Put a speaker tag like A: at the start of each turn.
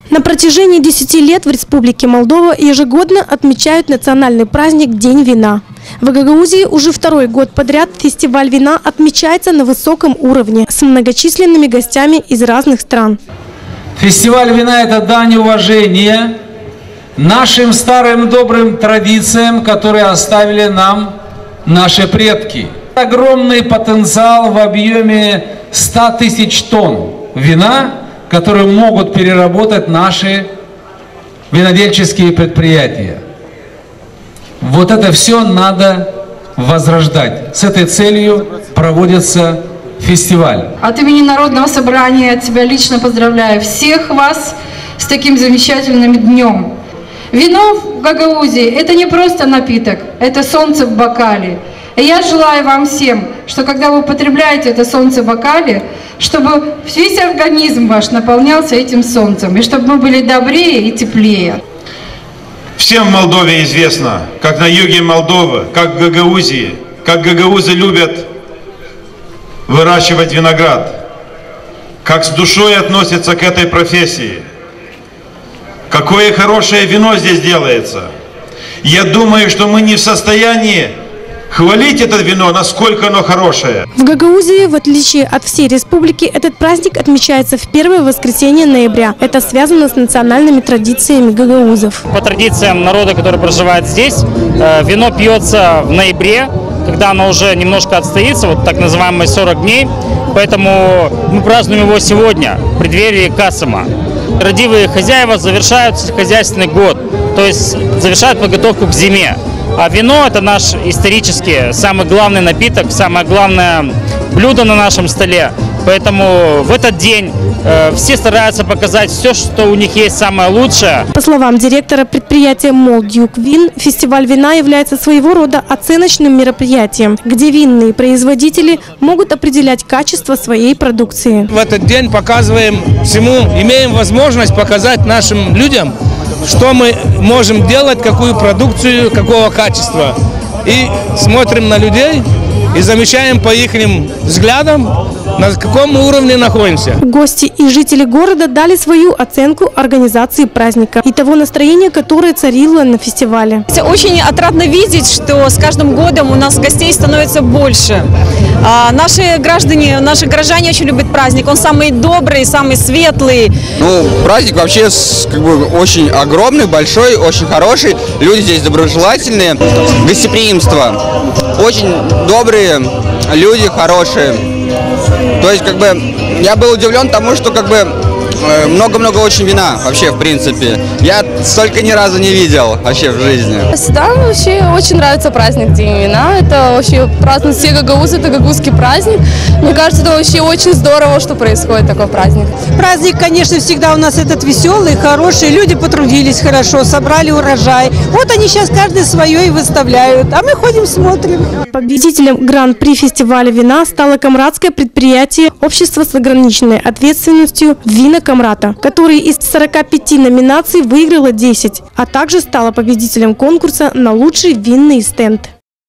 A: На протяжении 10 лет в Республике Молдова ежегодно отмечают национальный праздник День вина. В Гагаузии уже второй год подряд фестиваль вина отмечается на высоком уровне с многочисленными гостями из разных стран.
B: Фестиваль вина – это дань уважения нашим старым добрым традициям, которые оставили нам наши предки. Огромный потенциал в объеме 100 тысяч тонн вина, которые могут переработать наши винодельческие предприятия. Вот это все надо возрождать. С этой целью проводится фестиваль.
C: От имени Народного собрания от тебя лично поздравляю всех вас с таким замечательным днем. Вино в Гагаузии – это не просто напиток, это солнце в бокале. И я желаю вам всем, что когда вы употребляете это солнце в бокале, чтобы весь организм ваш наполнялся этим солнцем, и чтобы мы были добрее и теплее.
D: Всем в Молдове известно, как на юге Молдовы, как в Гагаузии, как гагаузы любят выращивать виноград, как с душой относятся к этой профессии, какое хорошее вино здесь делается. Я думаю, что мы не в состоянии хвалить это вино, насколько оно хорошее.
A: В Гагаузии, в отличие от всей республики, этот праздник отмечается в первое воскресенье ноября. Это связано с национальными традициями гагаузов.
E: По традициям народа, который проживает здесь, вино пьется в ноябре, когда оно уже немножко отстоится, вот так называемые 40 дней. Поэтому мы празднуем его сегодня, в преддверии Касама. Родивые хозяева завершают хозяйственный год, то есть завершают подготовку к зиме. А вино – это наш исторический, самый главный напиток, самое главное блюдо на нашем столе. Поэтому в этот день все стараются показать все, что у них есть самое лучшее.
A: По словам директора предприятия «Молдюк Вин», фестиваль вина является своего рода оценочным мероприятием, где винные производители могут определять качество своей продукции.
F: В этот день показываем всему, имеем возможность показать нашим людям, что мы можем делать, какую продукцию, какого качества. И смотрим на людей и замечаем по их взглядам, на каком уровне находимся.
A: Гости и жители города дали свою оценку организации праздника и того настроения, которое царило на фестивале.
G: Очень отрадно видеть, что с каждым годом у нас гостей становится больше. Наши горожане очень любят праздник. Он самый добрый, самый светлый.
H: Праздник вообще очень огромный, большой, очень хороший. Люди здесь доброжелательные. Гостеприимство. Очень добрые люди, хорошие. То есть, я был удивлен тому, что, много-много очень вина вообще, в принципе. Я столько ни разу не видел вообще в жизни.
I: Да, вообще очень нравится праздник День вина. Это вообще празднуют все гагаузы, это гагаузский праздник. Мне кажется, это вообще очень здорово, что происходит такой праздник.
J: Праздник, конечно, всегда у нас этот веселый, хороший. Люди потрудились хорошо, собрали урожай. Вот они сейчас каждый свое и выставляют, а мы ходим, смотрим.
A: Победителем гран-при фестиваля вина стало камрадское предприятие «Общество с ограниченной ответственностью «Вина Камрата», который из 45 номинаций выиграло 10, а также стала победителем конкурса на лучший винный стенд.